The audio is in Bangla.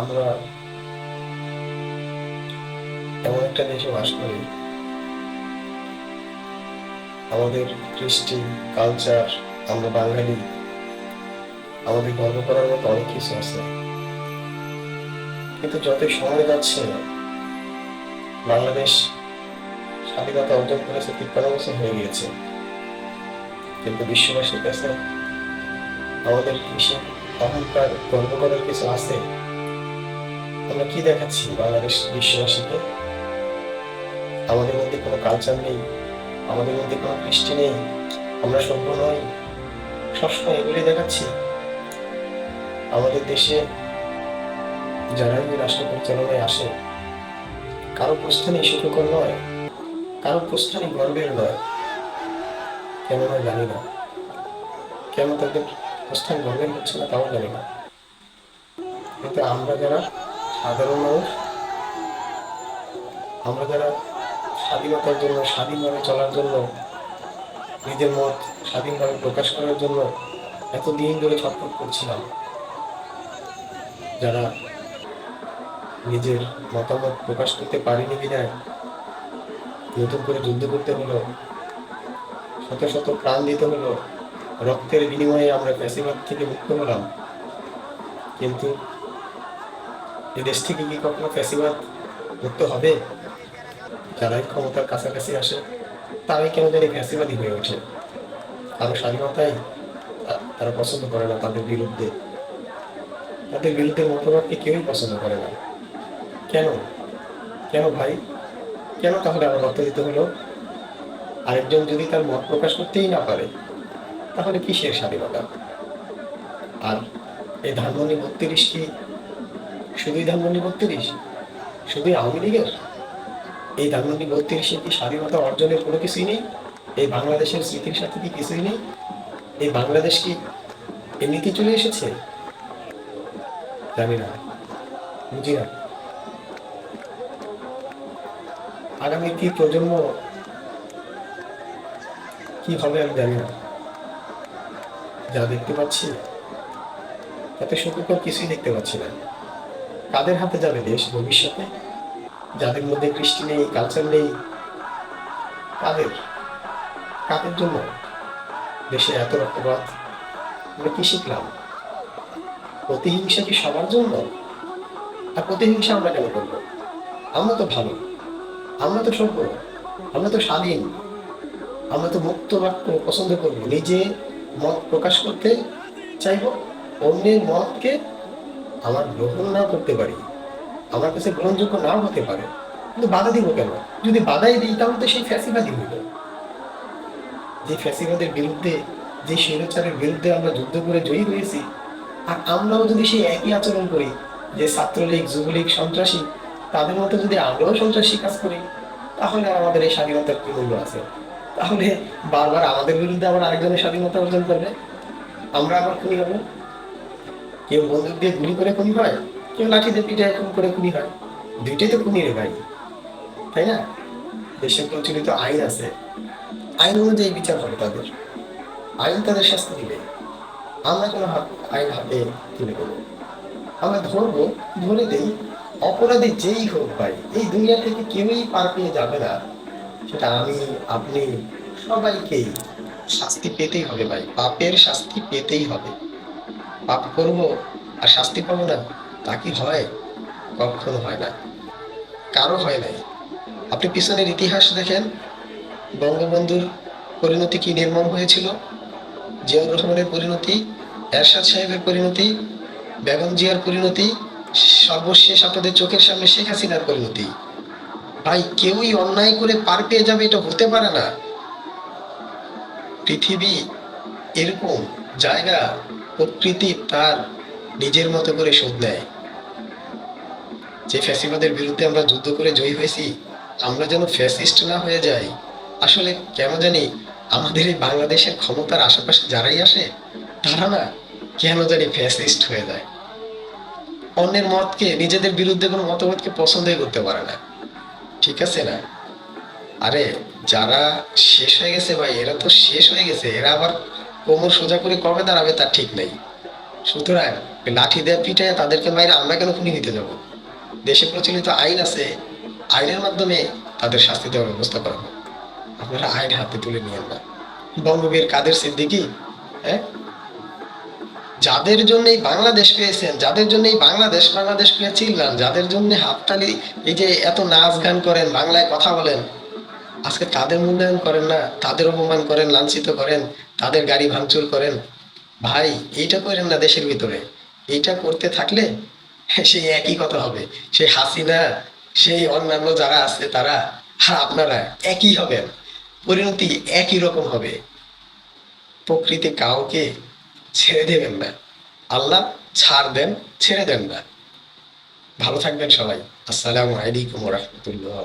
আমরা এমন একটা দেশে বাস করি, আমাদের কৃষ্টি, কালচার, আমরা বাঙালি, আমাদের গর্ব করার মতো অনেক কিছু আছে। কিন্তু যতই সময় যাচ্ছে, বাংলাদেশ স্বাধীনতা অর্জন করেছে 53 বছর হয়ে গিয়েছে, কিন্তু বিশ্ববাসীর কাছে আমাদের কৃষি অহংকার, গর্ব করার কিছু আছে? আমরা কি দেখাচ্ছি বাংলাদেশ বিশ্ববাসীকে? আমাদের মধ্যে কোনো কালচার নেই, আমাদের মধ্যে কোনো কৃষ্টি নেই, আমরা সভ্য নই, সবসময় এগুলি দেখাচ্ছি। আমাদের দেশে যারাই রাষ্ট্র পরিচালনায় আসে, কারো প্রস্থানই সুখকর নয়, কারো প্রস্থানই গর্বের নয়। কেন নয় জানি না, কেন তাদের প্রস্থান গর্বের হচ্ছে না তাও জানি না। কিন্তু আমরা যারা সাধারণ মানুষ, আমরা যারা স্বাধীনতার জন্য, স্বাধীনভাবে চলার জন্য, নিজের মত স্বাধীনভাবে প্রকাশ করার জন্য এতদিন ধরে ছটফট করছিলাম, যারা নিজের মতামত প্রকাশ করতে পারিনি বিধায় নতুন করে যুদ্ধ করতে হলো, শত শত প্রাণ দিতে হলো, রক্তের বিনিময়ে আমরা ফ্যাসিবাদ থেকে মুক্ত হলাম। কিন্তু এ দেশ থেকে কি কখনো ফ্যাসিবাদ মুক্ত হবে? যারাই ক্ষমতার কাছাকাছি আসে তারাই কেন জানি ফ্যাসিবাদী হয়ে ওঠে। কারো স্বাধীনতাই তারা পছন্দ করে না, তাদের বিরুদ্ধে মতবাদকে কেউই পছন্দ করে না। কেন? কেন ভাই? কেন তাহলে আমার রক্ত দিতে হলো? আরেকজন যদি তার মত প্রকাশ করতেই না পারে, তাহলে কিসের স্বাধীনতা? আর এই ধানমন্ডি ৩২ কি শুধুই ধানমন্ডি ৩২? শুধুই আওয়ামী লীগের? এই ধানমন্ডি ৩২-এ কি স্বাধীনতা অর্জনের কোনো কিছুই নেই? এই বাংলাদেশের স্মৃতির সাথে কি কিছুই নেই? এই বাংলাদেশ কি এমনিতেই চলে এসেছে? জানি না, বুঝি না। আগামী কি প্রজন্ম কি হবে আমি জানি না। যা দেখতে পাচ্ছি তাতে সুখকর কিছুই দেখতে পাচ্ছি না। কাদের হাতে যাবে দেশ ভবিষ্যতে? যাদের মধ্যে কৃষ্টি নেই, কালচার নেই, কাদের কাদের জন্য দেশে এত রক্তপাত? আমরা কি শিখলাম? প্রতিহিংসা কি সবার জন্য? আর প্রতিহিংসা আমরা কেন করবো? আমরা তো ভালো, আমরা তো সভ্য, আমরা তো স্বাধীন, আমরা তো মুক্ত বাক্য পছন্দ করবো, নিজে মত প্রকাশ করতে চাইবো। অন্যের মতকে আমার গ্রহণ না করতে পারি, আমার কাছে গ্রহণযোগ্য নাও হতে পারে, কিন্তু বাধা দিব কেন? যদি বাধাই দিই তাহলে তো সেই ফ্যাসিবাদই হইল। যে ফ্যাসিবাদের বিরুদ্ধে, যে স্বৈরাচারের বিরুদ্ধে আমরা যুদ্ধ করে জয়ী হয়েছি, আর আমরাও যদি সেই একই আচরণ করি, যে ছাত্রলীগ, যুবলীগ সন্ত্রাসী, তাদের মতো যদি আমরাও সন্ত্রাসী কাজ করি, তাহলে আমাদের এই স্বাধীনতার কি মূল্য আছে? তাহলে বারবার আমাদের বিরুদ্ধে আবার আরেকজনের স্বাধীনতা অর্জন করবে, আমরা আবার খুনি হবো। কেউ বন্দুক দিয়ে গুলি করে খুনি হয়, কেউ লাঠি দিয়ে পিঠে খুন করে খুনি হয়। দুইটাই তো খুনি রে ভাই, তাই না? দেশে প্রচলিত আইন আছে, আইন অনুযায়ী বিচার হবে তাদের, আইন তাদের শাস্তি দিবে। আমরা কোনো আইন হাতে তুলে দেবো? আমরা ধরবো, ধরে দেই, অপরাধী যেই হোক ভাই, এই দুনিয়া থেকে কেউই পার পেয়ে যাবে না। সেটা আমি, আপনি, সবাইকেই শাস্তি পেতেই হবে ভাই, পাপের শাস্তি পেতেই হবে। পাপ করব আর শাস্তি পাবো না, তা কি হয়? কখনো হয় না, কারো হয় নাই। আপনি পিছনের ইতিহাস দেখেন, বঙ্গবন্ধুর পরিণতি কি নির্মম হয়েছিল, জিয়াউর রহমানের পরিণতি, এরশাদ সাহেবের পরিণতি, বেগম জিয়ার পরিণতি, সর্বশেষ আপনাদের চোখের সামনে শেখ হাসিনার পরিণতি। ভাই, কেউই অন্যায় করে পার পেয়ে যাবে এটা হতে পারে না। পৃথিবী এরকম জায়গা, প্রকৃতি তার নিজের মতো করে শোধ নেয়। যে ফ্যাসিবাদের বিরুদ্ধে আমরা যুদ্ধ করে জয়ী হয়েছি, আমরা যেন ফ্যাসিস্ট না হয়ে যাই। আসলে কেন জানি আমাদের এই বাংলাদেশের ক্ষমতার আশেপাশে যারাই আসে, তারা না কেন জানি ফ্যাসিস্ট হয়ে যায়। অন্যের মতকে, নিজেদের বিরুদ্ধে কোনো মতবাদকে পছন্দই করতে পারে না। ঠিক আছে না? আরে, যারা শেষ হয়ে গেছে ভাই, এরা তো শেষ হয়ে গেছে, এরা আবার কোমর সোজা করে কবে দাঁড়াবে তার ঠিক নেই। সুতরাং লাঠি দিয়ে পিটায় তাদেরকে মাইরে আমরা কেন খুনি নিতে যাব? দেশে প্রচলিত আইন আছে, আইনের মাধ্যমে তাদের শাস্তি দেওয়ার ব্যবস্থা করা হোক। আপনারা আইন হাতে তুলে নিয়েন না। বঙ্গবীর কাদের সিদ্দিকী, হ্যাঁ, যাদের জন্য এই বাংলাদেশ পেয়েছেন, যাদের জন্য এই বাংলাদেশ বাংলাদেশ পেয়ে চিল্লান, যাদের জন্য হাততালি, এই যে এত নাচ গান করেন, বাংলায় কথা বলেন, আজকে তাদের মূল্যায়ন করেন না, তাদের অপমান করেন, লাঞ্ছিত করেন, তাদের গাড়ি ভাঙচুর করেন। ভাই, এইটা করেন না দেশের ভিতরে। এইটা করতে থাকলে সেই একই কথা হবে। সেই হাসিনা, সেই অন্যান্য যারা আছে তারা আর আপনারা একই হবেন, পরিণতি একই রকম হবে। প্রকৃতি কাউকে ছেড়ে দেবেন না, আল্লাহ ছাড় দেন, ছেড়ে দেন না। ভালো থাকবেন সবাই। আসসালামু আলাইকুম রহমতুল্লাহ।